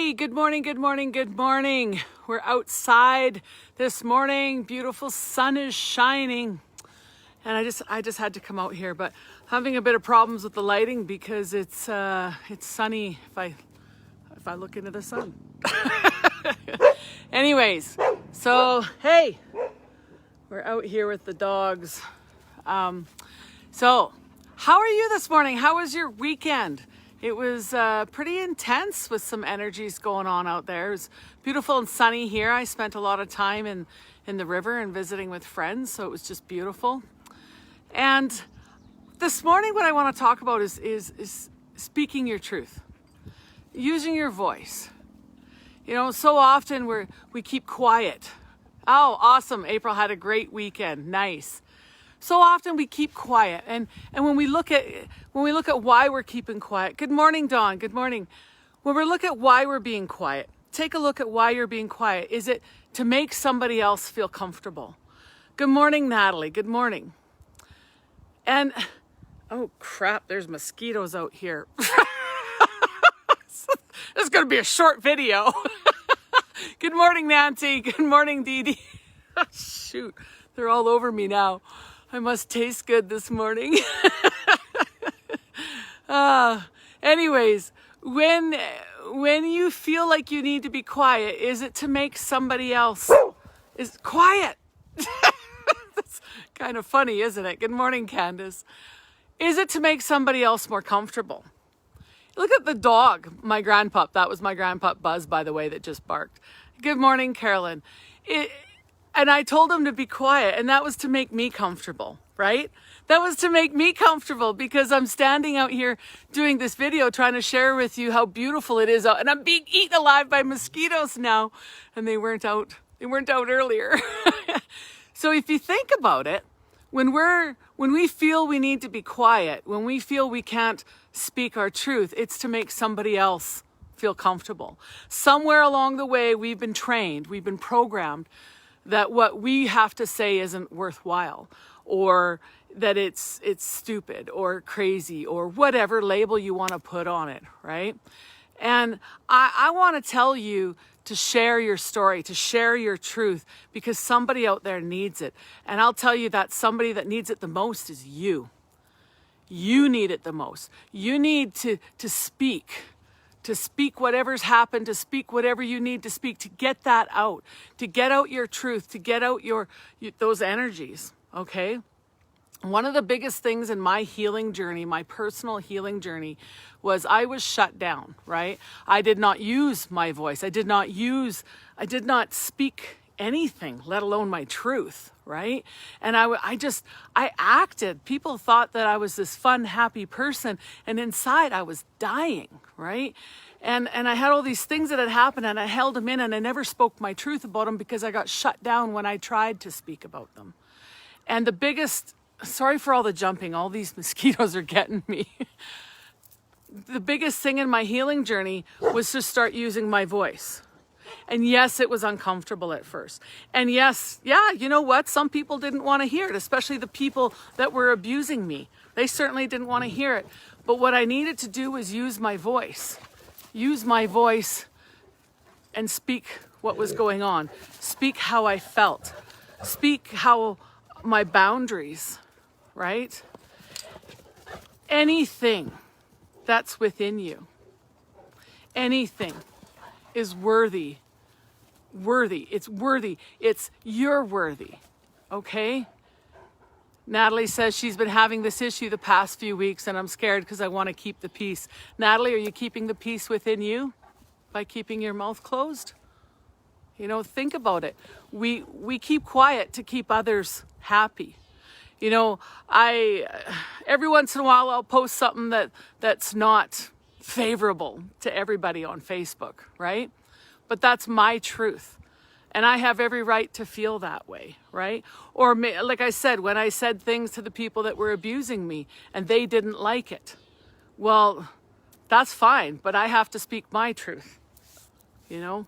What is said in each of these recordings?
Hey, good morning, good morning, good morning. We're outside this morning. Beautiful sun is shining. And I just had to come out here, but having a bit of problems with the lighting because it's sunny if I look into the sun. Anyways, so hey, we're out here with the dogs. So how are you this morning? How was your weekend? It was pretty intense with some energies going on out there. It was beautiful and sunny here. I spent a lot of time in the river and visiting with friends, so it was just beautiful. And this morning what I want to talk about is speaking your truth, using your voice. You know, so often we keep quiet. Oh, awesome. April had a great weekend. Nice. So often we keep quiet, and when we look at why we're keeping quiet. Good morning, Dawn. Good morning. When we look at why we're being quiet, take a look at why you're being quiet. Is it to make somebody else feel comfortable? Good morning, Natalie. Good morning. And oh crap, there's mosquitoes out here. This is going to be a short video. Good morning, Nancy. Good morning, Dee Dee. Shoot, they're all over me now. I must taste good this morning. Anyways, when you feel like you need to be quiet, is it to make somebody else is quiet? That's kind of funny, isn't it? Good morning, Candace. Is it to make somebody else more comfortable? Look at the dog, my grandpup. That was my grandpup Buzz, by the way, that just barked. Good morning, Carolyn. And I told him to be quiet, and that was to make me comfortable, right? That was to make me comfortable because I'm standing out here doing this video trying to share with you how beautiful it is out, and I'm being eaten alive by mosquitoes now, and they weren't out earlier. So if you think about it, when we feel we need to be quiet, when we feel we can't speak our truth, it's to make somebody else feel comfortable. Somewhere along the way, we've been trained, we've been programmed that what we have to say isn't worthwhile, or that it's stupid or crazy or whatever label you want to put on it, right? And I want to tell you to share your story, to share your truth, because somebody out there needs it. And I'll tell you that somebody that needs it the most is you. You need it the most. You need to speak. To speak whatever's happened, to speak whatever you need to speak, to get that out, to get out your truth, to get out those energies, okay? One of the biggest things in my healing journey, my personal healing journey, was I was shut down, right? I did not use my voice. I did not speak anything, let alone my truth, right? And I acted. People thought that I was this fun, happy person, and inside I was dying, right? And I had all these things that had happened, and I held them in, and I never spoke my truth about them because I got shut down when I tried to speak about them. And the biggest, sorry for all the jumping, all these mosquitoes are getting me. The biggest thing in my healing journey was to start using my voice. And yes, it was uncomfortable at first. And yes, yeah, you know what? Some people didn't want to hear it, especially the people that were abusing me. They certainly didn't want to hear it. But what I needed to do was use my voice and speak what was going on. Speak how I felt. Speak how my boundaries, right? Anything that's within you, anything is worthy. It's worthy. You're worthy. Okay? Natalie says she's been having this issue the past few weeks, and I'm scared because I want to keep the peace. Natalie, are you keeping the peace within you by keeping your mouth closed? You know, think about it. We keep quiet to keep others happy. You know, every once in a while I'll post something that's not favorable to everybody on Facebook, right? But that's my truth. And I have every right to feel that way, right? Or like I said, when I said things to the people that were abusing me and they didn't like it, well, that's fine, but I have to speak my truth, you know?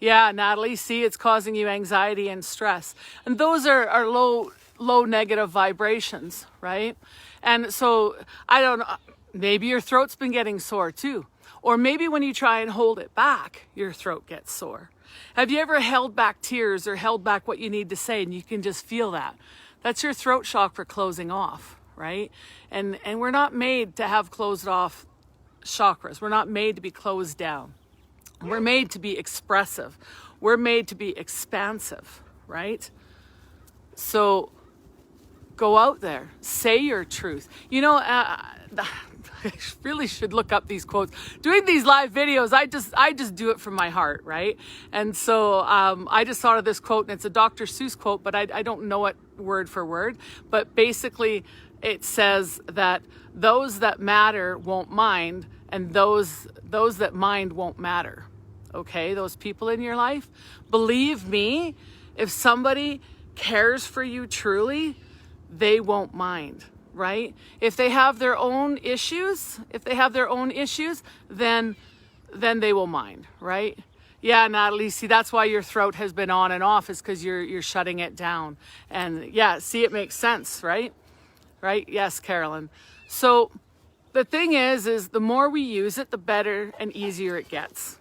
Yeah, Natalie, see, it's causing you anxiety and stress. And those are low negative vibrations, right? And so, I don't know, maybe your throat's been getting sore too. Or maybe when you try and hold it back, your throat gets sore. Have you ever held back tears or held back what you need to say and you can just feel that? That's your throat chakra closing off, right? And we're not made to have closed off chakras. We're not made to be closed down. We're made to be expressive. We're made to be expansive, right? So go out there, say your truth. You know, I really should look up these quotes. Doing these live videos, I just do it from my heart, right? And so I just thought of this quote, and it's a Dr. Seuss quote, but I don't know it word for word. But basically, it says that those that matter won't mind, and those that mind won't matter. Okay, those people in your life, believe me, if somebody cares for you truly, they won't mind, right? If they have their own issues, then they will mind, right? Yeah, Natalie, see, that's why your throat has been on and off, is because you're shutting it down. And yeah, see, it makes sense, right? Right? Yes, Carolyn. So the thing is the more we use it, the better and easier it gets.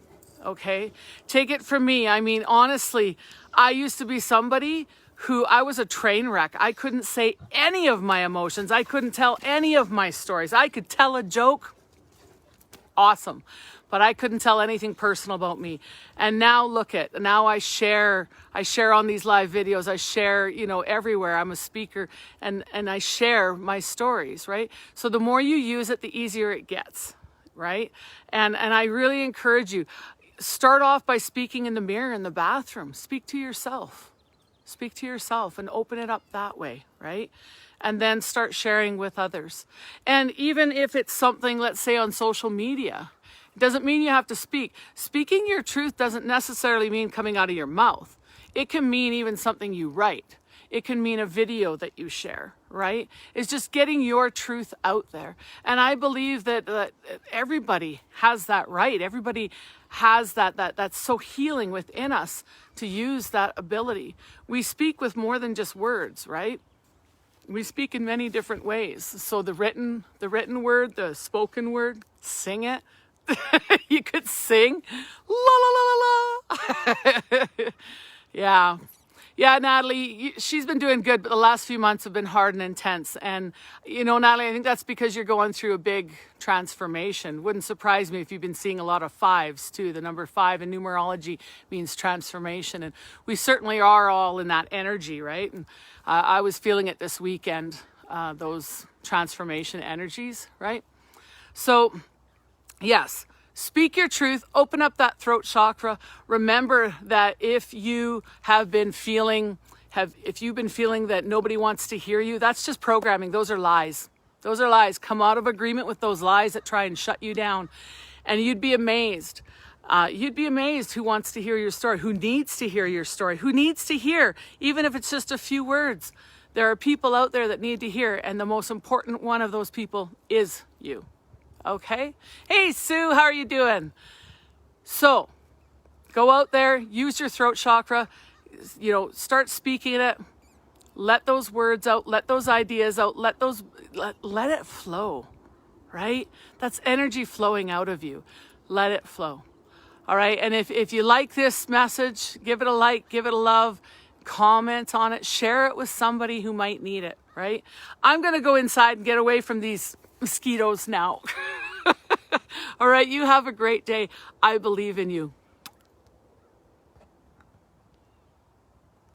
Okay? Take it from me. I mean, honestly, I used to be somebody who, I was a train wreck. I couldn't say any of my emotions. I couldn't tell any of my stories. I could tell a joke. Awesome. But I couldn't tell anything personal about me. And now now I share on these live videos. I share, everywhere. I'm a speaker and I share my stories, right? So the more you use it, the easier it gets, right? And I really encourage you, start off by speaking in the mirror in the bathroom. Speak to yourself. Speak to yourself and open it up that way, right? And then start sharing with others. And even if it's something, let's say on social media, it doesn't mean you have to speak. Speaking your truth doesn't necessarily mean coming out of your mouth. It can mean even something you write. It can mean a video that you share, right? It's just getting your truth out there. And I believe that everybody has that right. Everybody has that's so healing within us to use that ability. We speak with more than just words, right? We speak in many different ways. So the written word, the spoken word, sing it. You could sing, la la la la la. Yeah, Natalie, she's been doing good, but the last few months have been hard and intense. And, Natalie, I think that's because you're going through a big transformation. Wouldn't surprise me if you've been seeing a lot of fives, too. The number 5 in numerology means transformation. And we certainly are all in that energy, right? And I was feeling it this weekend, those transformation energies, right? So, yes. Speak your truth, open up that throat chakra. Remember that if you've been feeling that nobody wants to hear you, that's just programming. Those are lies. Those are lies. Come out of agreement with those lies that try and shut you down. And you'd be amazed. You'd be amazed who wants to hear your story, who needs to hear your story, who needs to hear, even if it's just a few words. There are people out there that need to hear, and the most important one of those people is you. Okay? Hey, Sue, how are you doing? So, go out there, use your throat chakra, start speaking it, let those words out, let those ideas out, let it flow, right? That's energy flowing out of you. Let it flow. All right? And if you like this message, give it a like, give it a love, comment on it, share it with somebody who might need it, right? I'm going to go inside and get away from these mosquitoes now. All right, you have a great day. I believe in you.